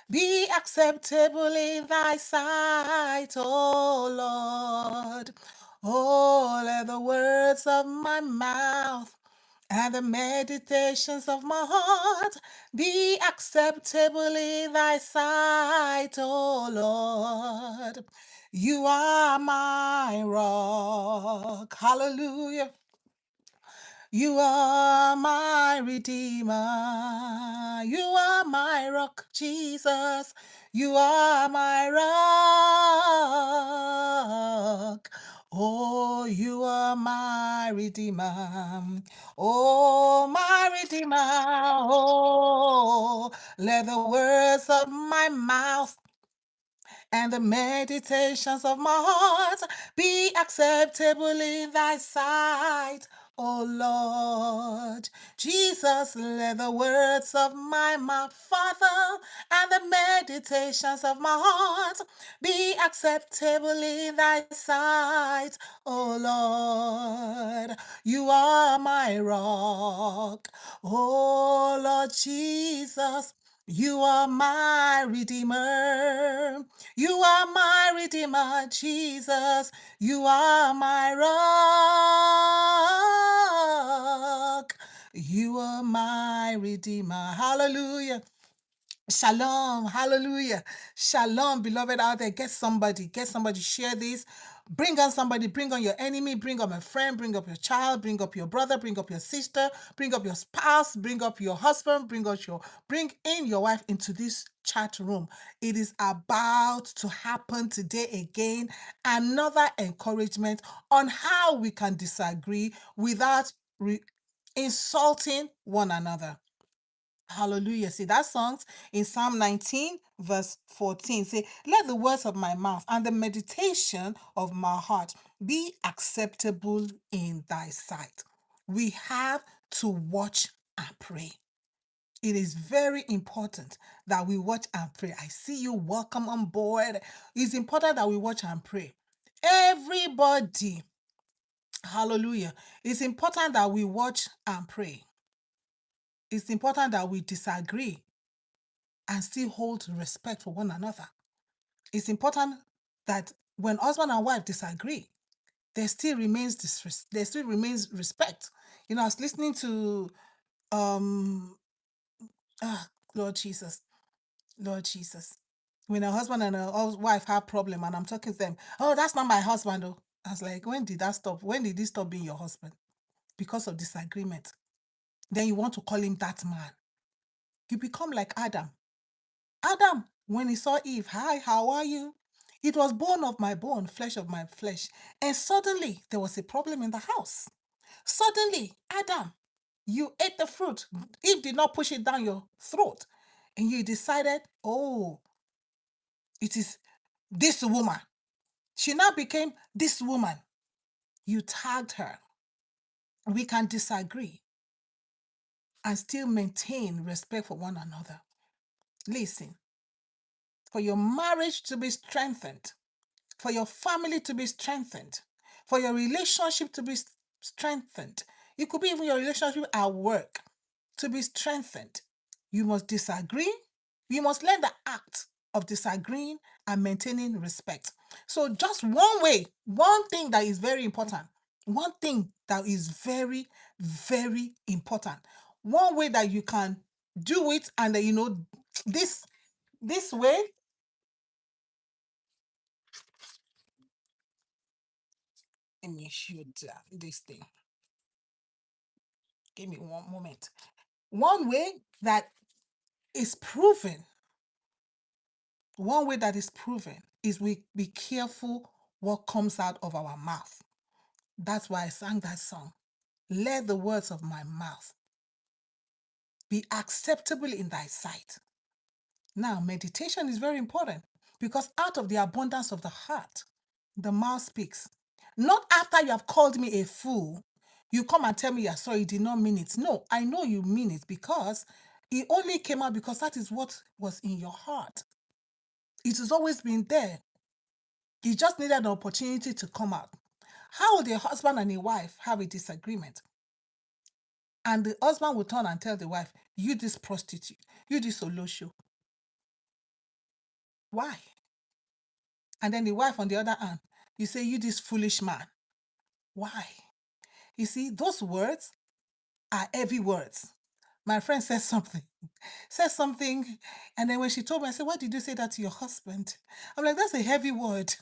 be acceptable in thy sight, O Lord. Oh, let the words of my mouth and the meditations of my heart be acceptable in thy sight, O Lord. You are my rock. Hallelujah. You are my redeemer. You are my rock, Jesus. You are my rock. Oh, you are my redeemer. Oh, my redeemer. Oh, let the words of my mouth and the meditations of my heart be acceptable in thy sight, O Lord. Jesus, let the words of my mouth, Father, and the meditations of my heart be acceptable in thy sight, O Lord. You are my rock, O Lord Jesus. You are my redeemer. You are my redeemer, Jesus. You are my rock. You are my redeemer. Hallelujah. Shalom, hallelujah. Shalom, beloved out there. Get somebody, share this. Bring on somebody, bring on your enemy, bring up a friend, bring up your child, bring up your brother, bring up your sister, bring up your spouse, bring up your husband, bring in your wife into this chat room. It is about to happen today again. Another encouragement on how we can disagree without insulting one another. Hallelujah. See that songs in Psalm 19, verse 14. Say, let the words of my mouth and the meditation of my heart be acceptable in thy sight. We have to watch and pray. It is very important that we watch and pray. I see you. Welcome on board. It's important that we watch and pray. Everybody, hallelujah. It's important that we watch and pray. It's important that we disagree and still hold respect for one another. It's important that when husband and wife disagree, there still remains respect. You know, I was listening to um ah, Lord Jesus, Lord Jesus. When a husband and a wife have problem and I'm talking to them, oh, that's not my husband. Oh, I was like, when did that stop? When did he stop being your husband? Because of disagreement. Then you want to call him that man. You become like Adam. Adam, when he saw Eve, hi, how are you? It was bone of my bone, flesh of my flesh. And suddenly there was a problem in the house. Suddenly, Adam, you ate the fruit. Eve did not push it down your throat. And you decided, oh, it is this woman. She now became this woman. You tagged her. We can disagree and still maintain respect for one another. Listen, for your marriage to be strengthened, for your family to be strengthened, for your relationship to be strengthened. It could be even your relationship at work to be strengthened. You must disagree. You must learn the act of disagreeing and maintaining respect. So, just one way, one thing that is very important, one thing that is very, very important, one way that you can do it, and this way. Let me shoot this thing. Give me one moment. One way that is proven, one way that is proven is we be careful what comes out of our mouth. That's why I sang that song. Let the words of my mouth be acceptable in thy sight. Now, meditation is very important because out of the abundance of the heart, the mouth speaks. Not after you have called me a fool, you come and tell me you're sorry, you did not mean it. No, I know you mean it because it only came out because that is what was in your heart. It has always been there. You just needed an opportunity to come out. How would a husband and a wife have a disagreement? And the husband will turn and tell the wife, you this prostitute, you this olosho. Why? And then the wife on the other hand, you say, you this foolish man. Why? You see, those words are heavy words. My friend says something, and then when she told me, I said, why did you say that to your husband? I'm like, that's a heavy word.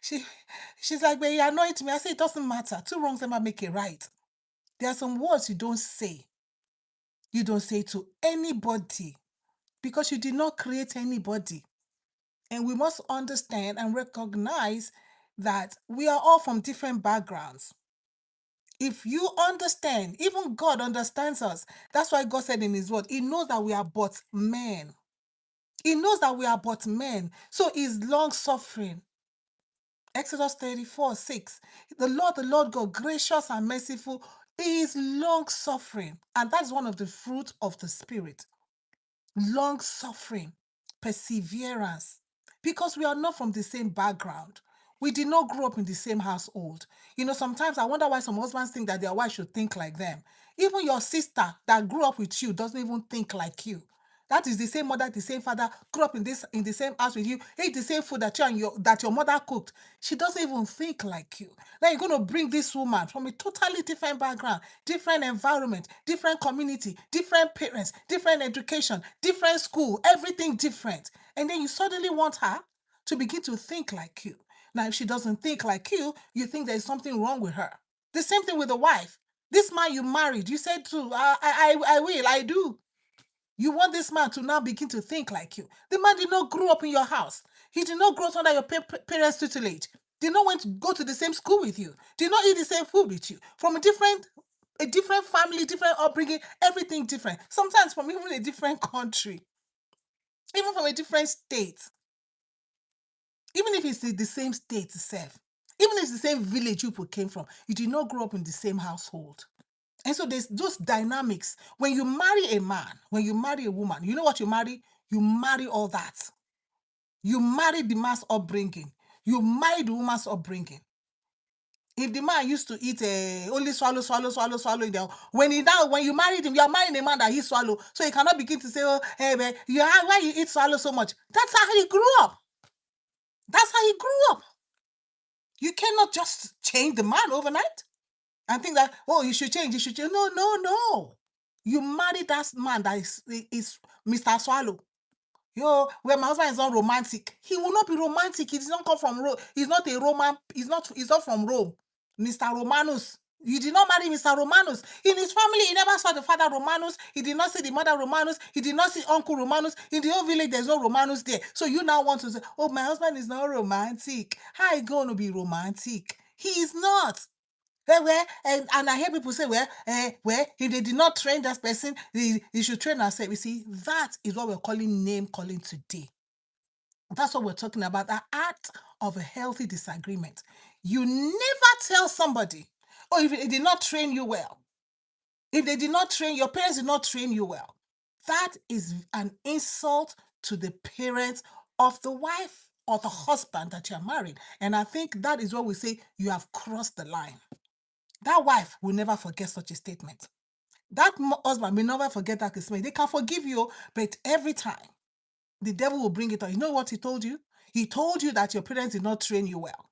She, she's like, but he annoyed me. I said, it doesn't matter. Two wrongs never make it right. There are some words you don't say. You don't say to anybody because you did not create anybody. And we must understand and recognize that we are all from different backgrounds. If you understand, even God understands us. That's why God said in His word, He knows that we are but men. He knows that we are but men. So He's long suffering. Exodus 34:6. The Lord God, gracious and merciful, He is long suffering. And that's one of the fruits of the Spirit. Long suffering, perseverance, because we are not from the same background. We did not grow up in the same household. Sometimes I wonder why some husbands think that their wife should think like them. Even your sister that grew up with you doesn't even think like you. That is the same mother, the same father, grew up in the same house with you, ate the same food that your mother cooked. She doesn't even think like you. Now you're going to bring this woman from a totally different background, different environment, different community, different parents, different education, different school, everything different. And then you suddenly want her to begin to think like you. Now, if she doesn't think like you think there's something wrong with her. The same thing with the wife. This man you married, you said to, I will, I do. You want this man to now begin to think like you. The man did not grow up in your house. He did not grow up under your parents' tutelage. Did not want to go to the same school with you. Did not eat the same food with you. From a different family, different upbringing, everything different. Sometimes from even a different country, even from a different state. Even if it's the same state itself, even if it's the same village you people came from, you did not grow up in the same household. And so there's those dynamics. When you marry a man, when you marry a woman, you know what you marry? You marry all that. You marry the man's upbringing. You marry the woman's upbringing. If the man used to eat only swallow, when you married him, you are marrying a man that he swallow. So he cannot begin to say, oh, hey, man, why you eat swallow so much? That's how he grew up. That's how he grew up. You cannot just change the man overnight and think that, oh, you should change. No, no, no. You marry that man that is Mr. Swallow. When my husband is not romantic, he will not be romantic. He does not come from Rome. He's not a Roman. He's not from Rome. Mr. Romanus. You did not marry Mr. Romanus. In his family, he never saw the father Romanus. He did not see the mother Romanus. He did not see Uncle Romanus. In the whole village, there's no Romanus there. So you now want to say, oh, my husband is not romantic. How are you going to be romantic? He is not. And I hear people say, if they did not train that person, they should train ourselves. You see, that is what we're calling name calling today. That's what we're talking about, the art of a healthy disagreement. You never tell somebody, oh, if they did not train you well, if they did not train, your parents did not train you well. That is an insult to the parents of the wife or the husband that you're married. And I think that is what we say, you have crossed the line. That wife will never forget such a statement. That husband will never forget that statement. They can forgive you, but every time the devil will bring it up. You know what he told you? He told you that your parents did not train you well.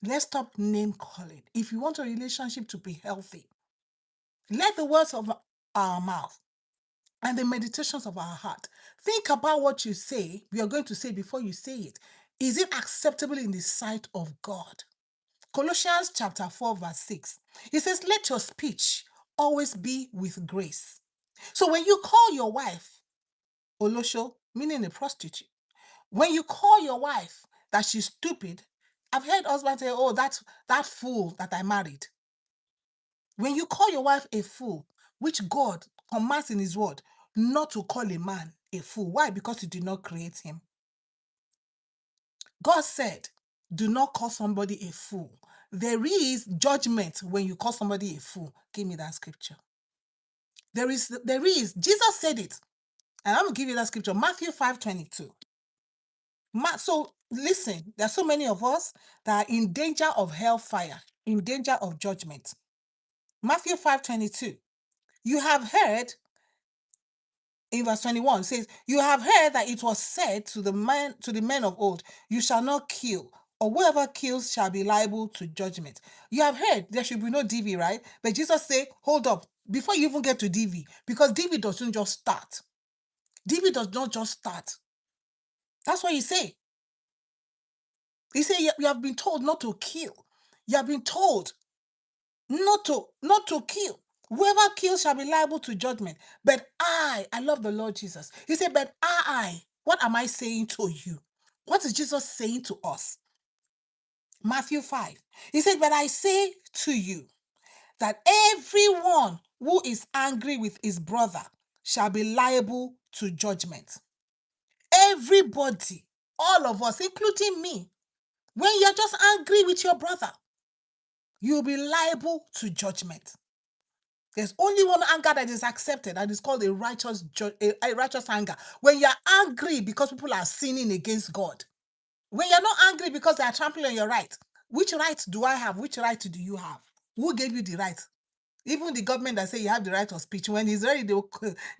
Let's stop name calling. If you want a relationship to be healthy, let the words of our mouth and the meditations of our heart, think about what you say, we are going to say before you say it. Is it acceptable in the sight of God? Colossians chapter 4, verse 6. It says, let your speech always be with grace. So when you call your wife Olosho, meaning a prostitute, when you call your wife that she's stupid, I've heard husbands say, oh, that fool that I married. When you call your wife a fool, which God commands in his word not to call a man a fool. Why? Because you did not create him. God said, do not call somebody a fool. There is judgment when you call somebody a fool. Give me that scripture. There is. Jesus said it. And I'm going to give you that scripture. Matthew 5:22. So listen, there are so many of us that are in danger of hellfire, in danger of judgment. Matthew 5:22. You have heard in verse 21, it says, you have heard that it was said to the men of old, you shall not kill, or whoever kills shall be liable to judgment. You have heard there should be no DV, right? But Jesus said, hold up, before you even get to DV, because DV doesn't just start. DV does not just start. That's what he say. He said, you have been told not to kill. You have been told not to kill. Whoever kills shall be liable to judgment. But I love the Lord Jesus. He said, but what am I saying to you? What is Jesus saying to us? Matthew 5. He said, but I say to you that everyone who is angry with his brother shall be liable to judgment. Everybody, all of us, including me, when you're just angry with your brother, you'll be liable to judgment. There's only one anger that is accepted, and it's called a righteous anger. When you're angry because people are sinning against God. When you're not angry because they are trampling on your right. Which right do I have? Which right do you have? Who gave you the right? Even the government that say you have the right of speech, when it's ready, they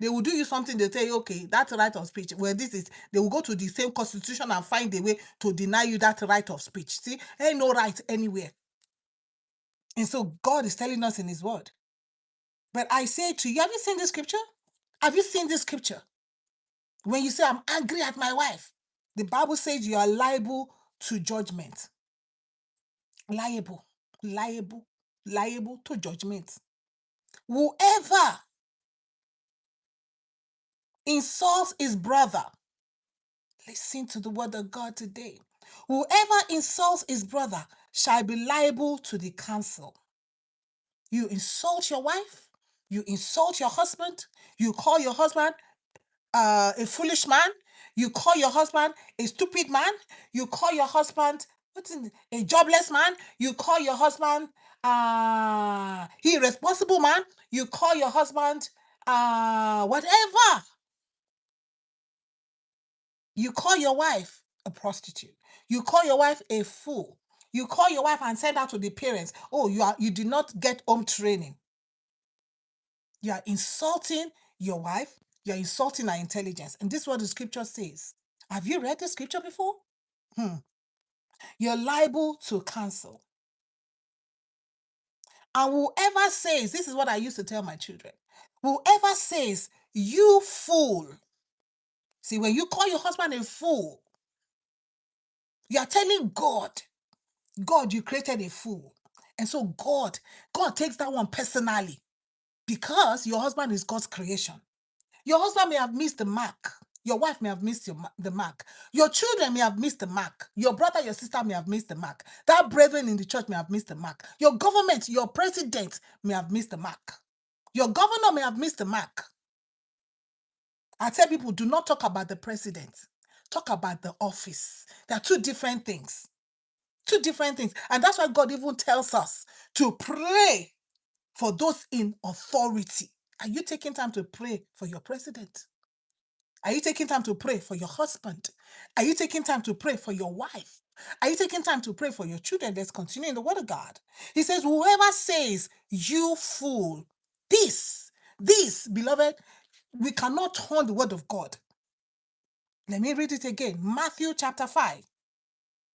will do you something, they say, okay, that's the right of speech. Well, they will go to the same constitution and find a way to deny you that right of speech. See, ain't no right anywhere. And so God is telling us in his word. But I say to you, have you seen this scripture? Have you seen this scripture? When you say, I'm angry at my wife, the Bible says you are liable to judgment. Liable to judgment. Whoever insults his brother, listen to the word of God today. Whoever insults his brother shall be liable to the council. You insult your wife, you insult your husband, you call your husband a foolish man, you call your husband a stupid man, you call your husband a jobless man, you call your husband irresponsible man, you call your husband whatever. You call your wife a prostitute. You call your wife a fool. You call your wife and send her to the parents. Oh, you did not get home training. You are insulting your wife. You are insulting her intelligence. And this is what the scripture says. Have you read the scripture before? You're liable to cancel. And whoever says, this is what I used to tell my children, whoever says, you fool. See, when you call your husband a fool, you are telling God, you created a fool. And so God takes that one personally because your husband is God's creation. Your husband may have missed the mark. Your wife may have missed the mark. Your children may have missed the mark. Your brother, your sister may have missed the mark. That brethren in the church may have missed the mark. Your government, your president may have missed the mark. Your governor may have missed the mark. I tell people, do not talk about the president. Talk about the office. They are two different things. Two different things. And that's why God even tells us to pray for those in authority. Are you taking time to pray for your president? Are you taking time to pray for your husband? Are you taking time to pray for your wife? Are you taking time to pray for your children? Let's continue in the word of God. He says, whoever says, you fool, this, beloved, we cannot turn the word of God. Let me read it again. Matthew chapter 5.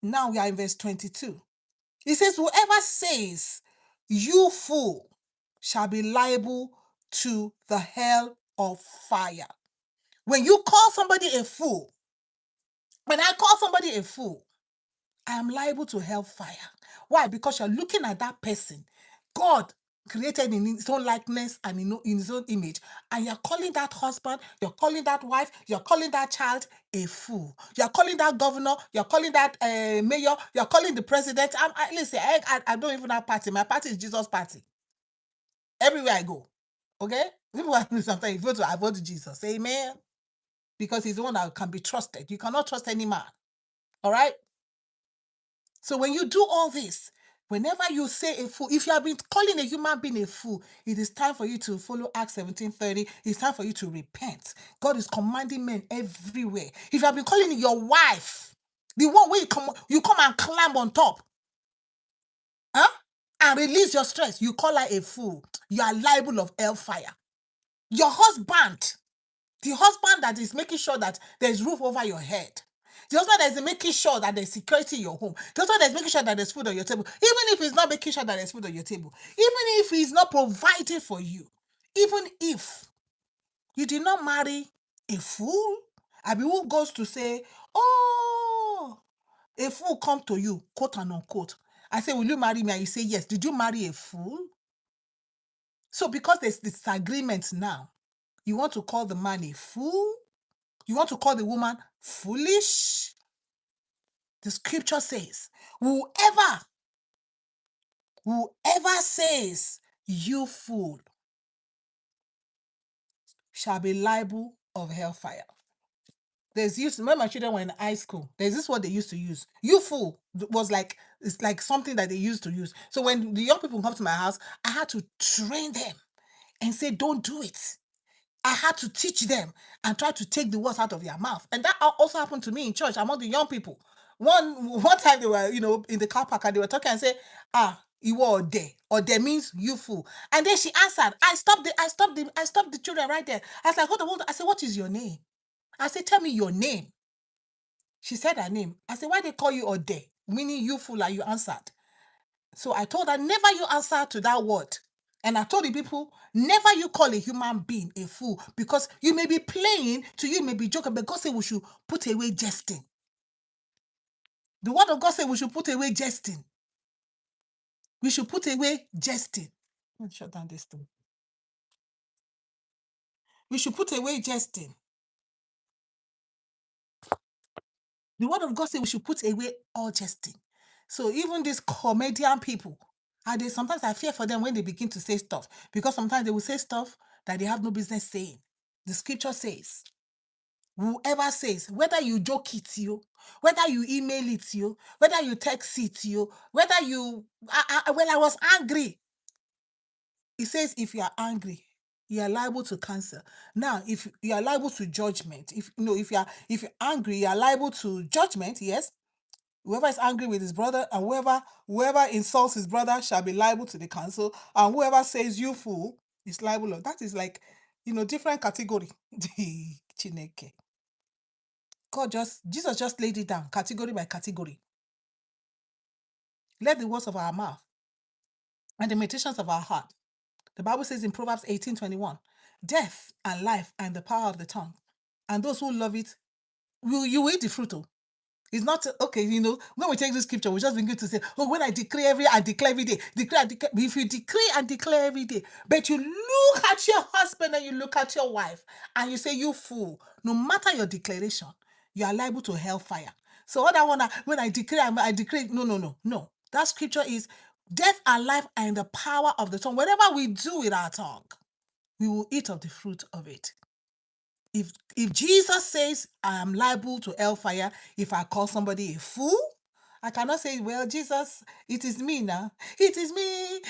Now we are in verse 22. He says, whoever says, you fool, shall be liable to the hell of fire. When you call somebody a fool, when I call somebody a fool, I am liable to hellfire. Why? Because you're looking at that person. God created in his own likeness and in his own image. And you're calling that husband, you're calling that wife, you're calling that child a fool. You're calling that governor, you're calling that mayor, you're calling the president. Listen, I don't even have party. My party is Jesus' party. Everywhere I go. Okay? People sometimes you vote to I vote to Jesus. Amen. Because he's the one that can be trusted. You cannot trust any man. All right? So when you do all this, whenever you say a fool, if you have been calling a human being a fool, it is time for you to follow Acts 17:30. It's time for you to repent. God is commanding men everywhere. If you have been calling your wife, the one where you come and climb on top, and release your stress, you call her a fool. You are liable of hellfire. Your husband, The husband that is making sure that there's roof over your head. The husband that is making sure that there's security in your home. The husband that is making sure that there's food on your table. Even if he's not making sure that there's food on your table. Even if he's not providing for you. Even if you did not marry a fool. I mean, who goes to say, oh, a fool come to you, quote and unquote. I say, will you marry me? And you say, yes. Did you marry a fool? So because there's disagreement now, you want to call the man a fool? You want to call the woman foolish? The scripture says, whoever says you fool shall be liable of hellfire. There's when my children were in high school, there's this what they used to use. You fool was like, it's like something that they used to use. So when the young people come to my house, I had to train them and say, don't do it. I had to teach them and try to take the words out of their mouth. And that also happened to me in church among the young people. One time they were, in the car park and they were talking and say, you are there. Or there means you fool. And then she answered, I stopped the children right there. I was like, hold on. I said, what is your name? I said, tell me your name. She said her name. I said, why they call you Ode? Meaning you fool, and you answered. So I told her, never you answer to that word. And I told the people, never you call a human being a fool, because you may be playing, to you may be joking, but God said we should put away jesting. The word of God said we should put away jesting. We should put away jesting. Let me shut down this thing. We should put away jesting. The word of God says we should put away all jesting. So even these comedian people, sometimes I fear for them when they begin to say stuff, because sometimes they will say stuff that they have no business saying. The scripture says, whoever says, whether you joke it to you, whether you email it to you, whether you text it to you, whether you, when I was angry, it says if you are angry, you are liable to cancer. Now, if you are liable to judgment, if you're angry, you are liable to judgment, yes. Whoever is angry with his brother and whoever insults his brother shall be liable to the council, and whoever says you fool is liable. That is like, different category. Chineke. Jesus just laid it down, category by category. Let the words of our mouth and the meditations of our heart. The Bible says in Proverbs 18:21, death and life are in the power of the tongue. And those who love it, you will eat the fruit. It's not okay, when we take this scripture, we just begin to say, oh, when I declare every day. If you decree and declare every day, but you look at your husband and you look at your wife and you say, you fool, no matter your declaration, you are liable to hellfire. So what I want to, when I declare, no. That scripture is death and life are in the power of the tongue. Whatever we do with our tongue, we will eat of the fruit of it. If Jesus says I am liable to hellfire if I call somebody a fool, I cannot say, well, Jesus, it is me now. It is me,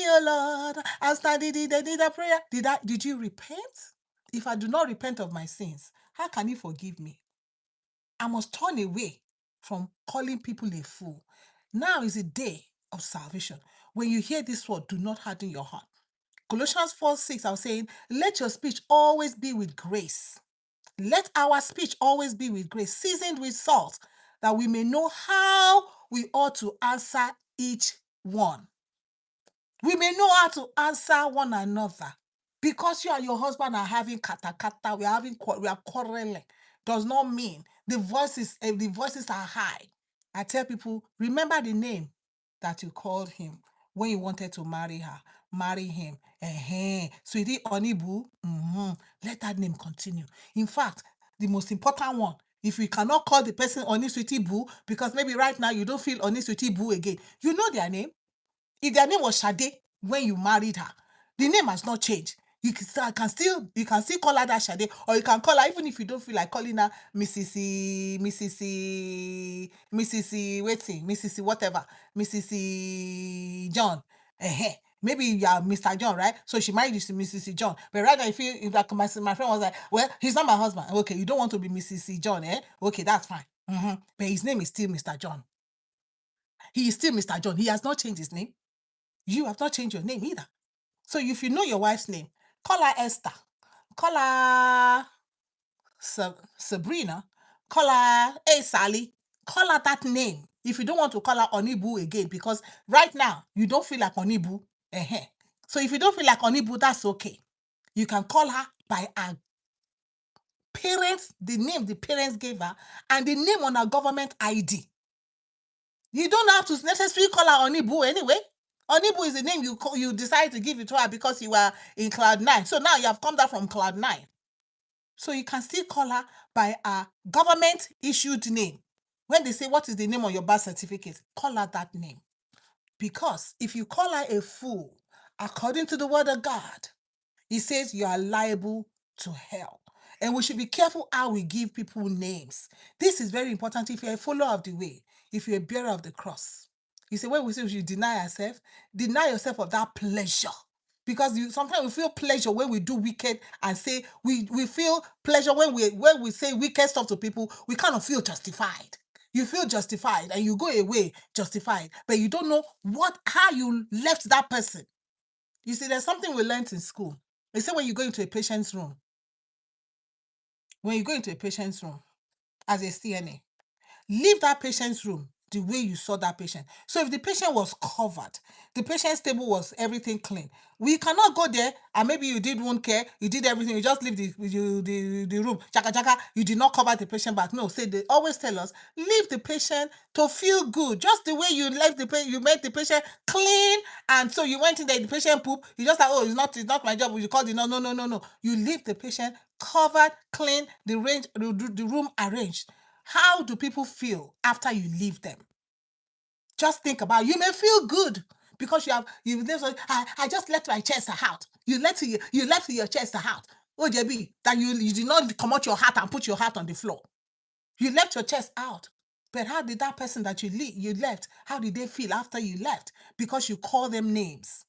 oh Lord. I'm standing in the need of prayer. Did you repent? If I do not repent of my sins, how can you forgive me? I must turn away from calling people a fool. Now is a day of salvation. When you hear this word, do not harden your heart. Colossians 4:6, I was saying, let your speech always be with grace. Let our speech always be with grace, seasoned with salt, that we may know how we ought to answer each one. We may know how to answer one another. Because you and your husband are having kata, we are quarreling, does not mean the voices are high. I tell people, remember the name that you called him when you wanted to marry her. Marry him. Sweetie Onibu, let that name continue. In fact, the most important one, if you cannot call the person Oni Sweetie Boo, because maybe right now you don't feel Oni Sweetie Boo again, you know their name. If their name was Sade when you married her, the name has not changed. You can still call her that Sade, or you can call her, even if you don't feel like calling her Mrs. Whatever, Mrs. John. Maybe you are Mr. John, right? So she married to Mrs. John. But right now, if like my friend was like, well, he's not my husband. Okay, you don't want to be Mrs. John, eh? Okay, that's fine. But his name is still Mr. John. He is still Mr. John. He has not changed his name. You have not changed your name either. So if you know your wife's name, call her Esther. Call her Sabrina, call her, hey Sally, call her that name. If you don't want to call her Onibu again, because right now you don't feel like Onibu. So if you don't feel like Onibu, that's okay. You can call her by her parents, the name the parents gave her, and the name on her government ID. You don't have to necessarily call her Onibu anyway. Onibu is the name you decide to give it to her because you were in Cloud 9. So now you have come down from Cloud 9. So you can still call her by a government issued name. When they say, what is the name on your birth certificate? Call her that name. Because if you call her a fool, according to the word of God, he says you are liable to hell. And we should be careful how we give people names. This is very important if you're a follower of the way, if you're a bearer of the cross. You say, when we say we should deny ourselves, deny yourself of that pleasure. Because sometimes we feel pleasure when we do wicked and say we feel pleasure when we say wicked stuff to people, we kind of feel justified. You feel justified and you go away justified, but you don't know how you left that person. You see, there's something we learned in school. They say when you go into a patient's room, as a CNA, leave that patient's room the way you saw that patient. So if the patient was covered, the patient's table was everything clean, we cannot go there and maybe you did wound care, you did everything, you just leave the room, chaka, you did not cover the patient back. No, say they always tell us, leave the patient to feel good, just the way you left the patient, you made the patient clean, and so you went in there, the patient poop, you just like, oh, it's not my job, you call the no. You leave the patient covered, clean, the room arranged. How do people feel after you leave them? Just think about it. You may feel good because I just left my chest out. You left your chest out. Oh, JB, that you did not come out your heart and put your heart on the floor. You left your chest out. But how did that person that you left, how did they feel after you left? Because you call them names.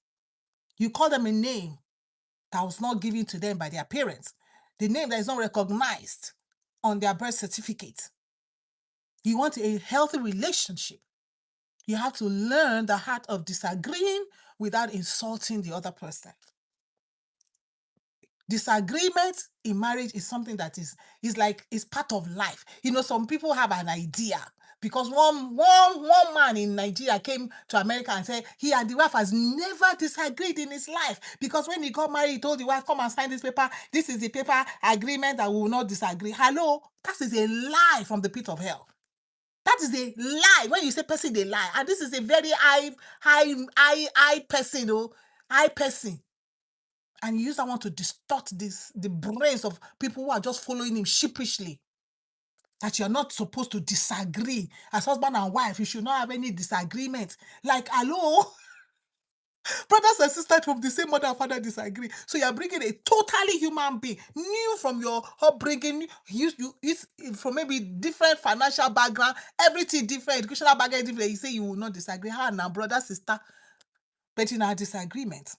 You call them a name that was not given to them by their parents. The name that is not recognized on their birth certificate. You want a healthy relationship. You have to learn the art of disagreeing without insulting the other person. Disagreement in marriage is something that is part of life. You know, some people have an idea because one man in Nigeria came to America and said he and the wife has never disagreed in his life, because when he got married, he told the wife, come and sign this paper. This is the paper agreement that we will not disagree. Hello, that is a lie from the pit of hell. That is a lie. When you say person, they lie. And this is a very high person, high person. And you use that one to distort the brains of people who are just following him sheepishly. That you're not supposed to disagree. As husband and wife, you should not have any disagreement. Like, hello? Brothers and sisters from the same mother and father disagree. So you're bringing a totally human being, new from your upbringing, you from maybe different financial background, everything different, educational background different. You say you will not disagree. How now, brother, sister? But in our disagreement,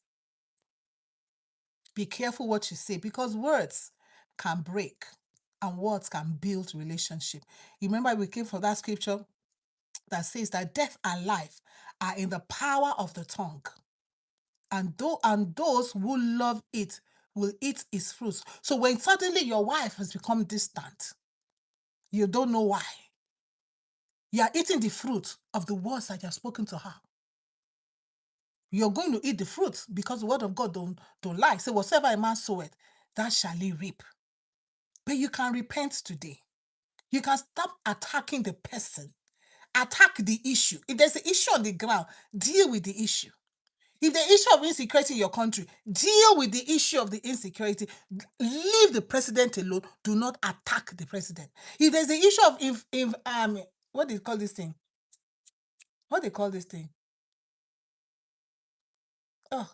be careful what you say, because words can break and words can build relationship. You remember we came from that scripture that says that death and life are in the power of the tongue. And those who love it will eat its fruits. So when suddenly your wife has become distant, you don't know why. You are eating the fruit of the words that you have spoken to her. You're going to eat the fruit because the word of God don't lie. So whatsoever a man soweth, that shall he reap. But you can repent today. You can stop attacking the person. Attack the issue. If there's an issue on the ground, deal with the issue. If the issue of insecurity in your country, deal with the issue of the insecurity. Leave the president alone. Do not attack the president. If there's the issue of what do you call this thing? What do you call this thing? Oh,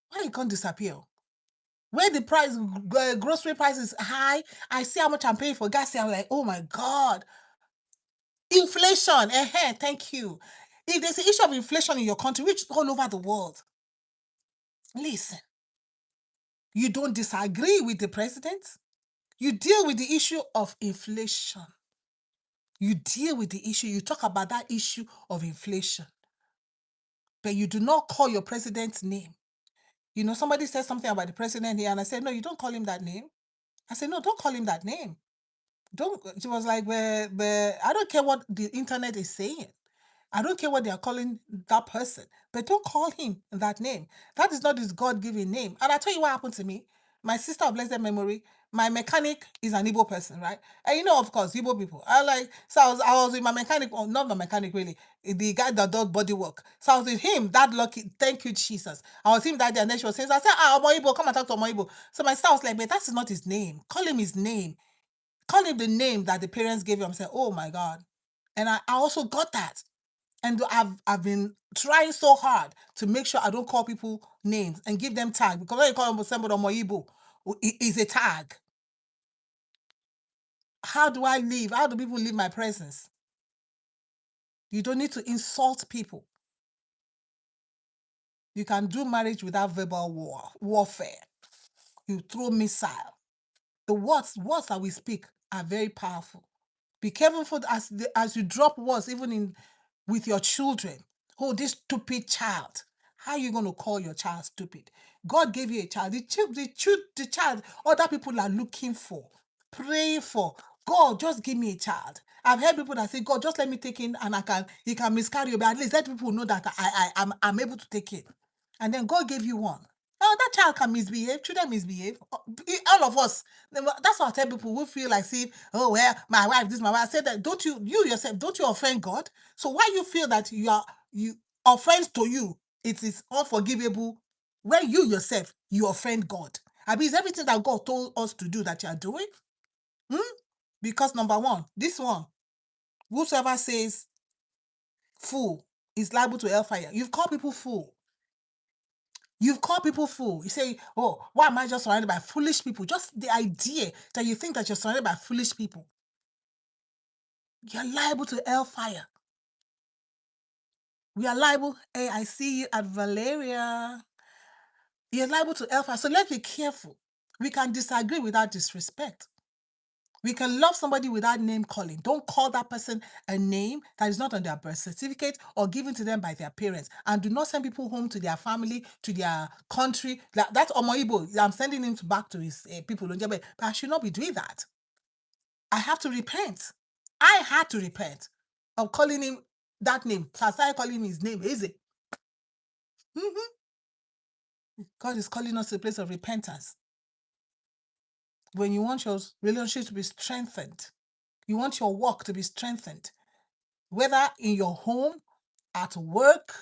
why you can't disappear? When the grocery price is high, I see how much I'm paying for gas. I'm like, oh my God. Inflation. Thank you. If there's an issue of inflation in your country, which is all over the world, listen, you don't disagree with the president. You deal with the issue of inflation. You deal with the issue. You talk about that issue of inflation. But you do not call your president's name. You know, somebody said something about the president here, and I said, no, you don't call him that name. I said, no, don't call him that name. Don't. She was like, but I don't care what the internet is saying. I don't care what they are calling that person, but don't call him that name. That is not his God-given name. And I tell you what happened to me. My sister of blessed memory, my mechanic is an Igbo person, right? And you know, of course, Igbo people. I was with my mechanic, or not my mechanic really, the guy that does body work. So I was with him, that lucky, thank you, Jesus. I was with him that day, and then she was saying, so I said, Omo Igbo, come and talk to Omo Igbo. So my sister was like, but that's not his name. Call him his name. Call him the name that the parents gave him. I said, oh my God. And I also got that. And I've been trying so hard to make sure I don't call people names and give them tag, because when you call them somebody or Moibo, is a tag. How do I live? How do people leave my presence? You don't need to insult people. You can do marriage without verbal warfare. You throw missile. The words that we speak are very powerful. Be careful for as you drop words, even in with your children. Oh, this stupid child. How are you going to call your child stupid? God gave you a child. The child other people are looking for, praying for. God, just give me a child. I've heard people that say, God, just let me take in and he can miscarry, but at least let people know that I'm able to take it. And then God gave you one. Oh, that child can misbehave. Children misbehave. All of us. That's what I tell people who feel like, see, oh, well, my wife, this, my wife. I said that, don't you yourself, don't you offend God? So why you feel that you offense to you, it is unforgivable when you yourself, you offend God? I mean, it's everything that God told us to do that you are doing. Because number one, this one, whosoever says fool is liable to hellfire. You've called people fool. You've called people fool. You say, oh, why am I just surrounded by foolish people? Just the idea that you think that you're surrounded by foolish people. You're liable to hellfire. We are liable. Hey, I see you at Valeria. You're liable to hellfire. So let's be careful. We can disagree without disrespect. We can love somebody without name calling. Don't call that person a name that is not on their birth certificate or given to them by their parents. And do not send people home to their family, to their country. That's Omoibo. I'm sending him back to his people. But I should not be doing that. I have to repent. I had to repent of calling him that name. So I started calling him his name. Is it? God is calling us to a place of repentance. When you want your relationship to be strengthened, you want your work to be strengthened, whether in your home, at work,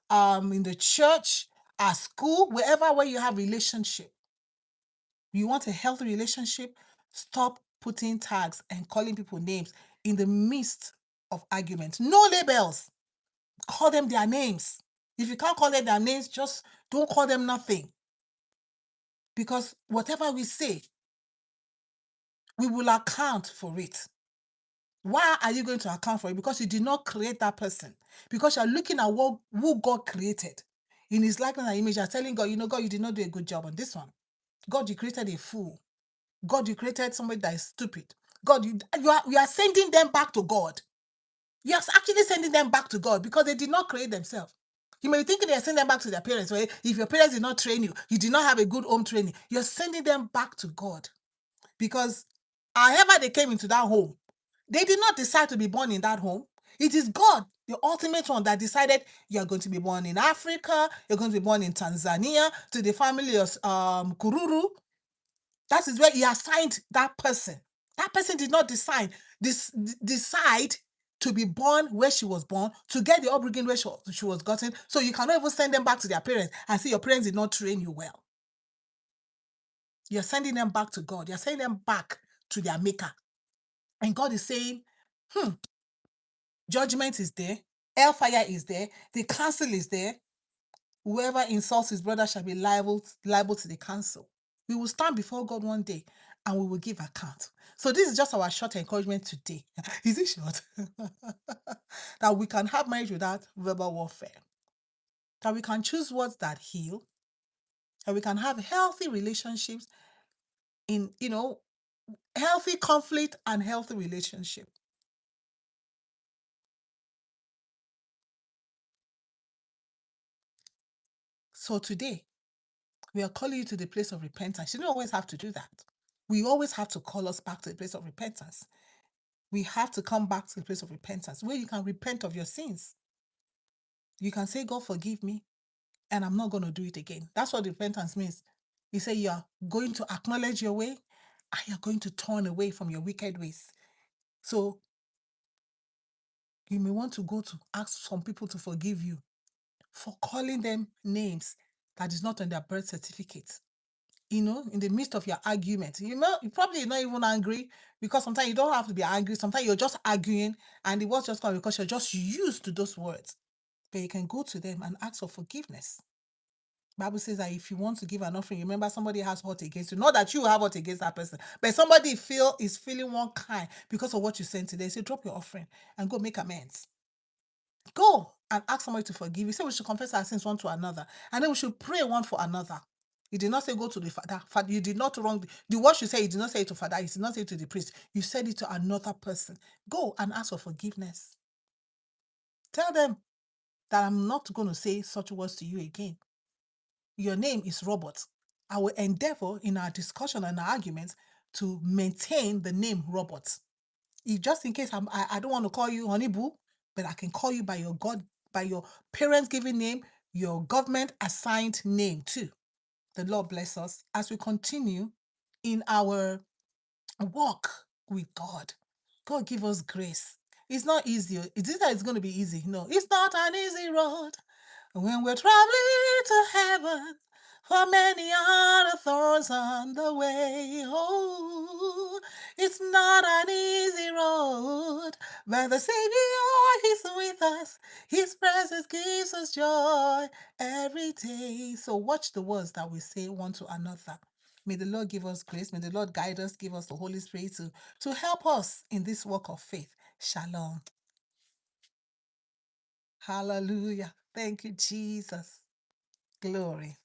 in the church, at school, wherever where you have relationship. You want a healthy relationship, stop putting tags and calling people names in the midst of arguments. No labels. Call them their names. If you can't call them their names, just don't call them nothing. Because whatever we say, we will account for it. Why are you going to account for it? Because you did not create that person. Because you're looking at who God created. In his likeness and image, you're telling God, God, you did not do a good job on this one. God, you created a fool. God, you created somebody that is stupid. God, you are sending them back to God. You're actually sending them back to God because they did not create themselves. You may be thinking they're sending them back to their parents. Well, if your parents did not train you, you did not have a good home training, you're sending them back to God. Because however they came into that home, they did not decide to be born in that home. It is God, the ultimate one, that decided you're going to be born in Africa, you're going to be born in Tanzania, to the family of Kururu. That is where he assigned that person. That person did not decide to be born where she was born, to get the upbringing where she was gotten. So you cannot even send them back to their parents and say your parents did not train you well. You're sending them back to God. You're sending them back to their maker. And God is saying, judgment is there, hellfire is there, the council is there. Whoever insults his brother shall be liable to the council. We will stand before God one day and we will give account. So this is just our short encouragement today. Is it short? That we can have marriage without verbal warfare. That we can choose words that heal. That we can have healthy relationships in, healthy conflict and healthy relationship. So today, we are calling you to the place of repentance. You don't always have to do that. We always have to call us back to the place of repentance. We have to come back to the place of repentance where you can repent of your sins. You can say, God, forgive me, and I'm not going to do it again. That's what repentance means. You say you're going to acknowledge your way and you're going to turn away from your wicked ways. So you may want to go to ask some people to forgive you for calling them names that is not on their birth certificate. In the midst of your argument, you probably not even angry, because sometimes you don't have to be angry. Sometimes you're just arguing and the words just come because you're just used to those words. But you can go to them and ask for forgiveness. Bible says that if you want to give an offering, remember somebody has hurt against you. Not that you have hurt against that person, but somebody is feeling one kind because of what you sent today. So drop your offering and go make amends. Go and ask somebody to forgive you. Say we should confess our sins one to another, and then we should pray one for another. You did not say go to the father. You did not wrong. The word you say, you did not say it to father. You did not say it to the priest. You said it to another person. Go and ask for forgiveness. Tell them that I'm not going to say such words to you again. Your name is Robert. I will endeavor in our discussion and our arguments to maintain the name Robert. If just in case I don't want to call you Honey Boo, but I can call you by your parents' given name, your government assigned name too. The Lord bless us as we continue in our walk with God. God give us grace. It's not easy. Is it that it's going to be easy? No, it's not an easy road. When we're traveling to heaven, for many are the thorns on the way. Oh, it's not an easy road, but the Savior is with us. His presence gives us joy every day. So watch the words that we say one to another. May the Lord give us grace. May the Lord guide us, give us the Holy Spirit to help us in this work of faith. Shalom. Hallelujah. Thank you, Jesus. Glory.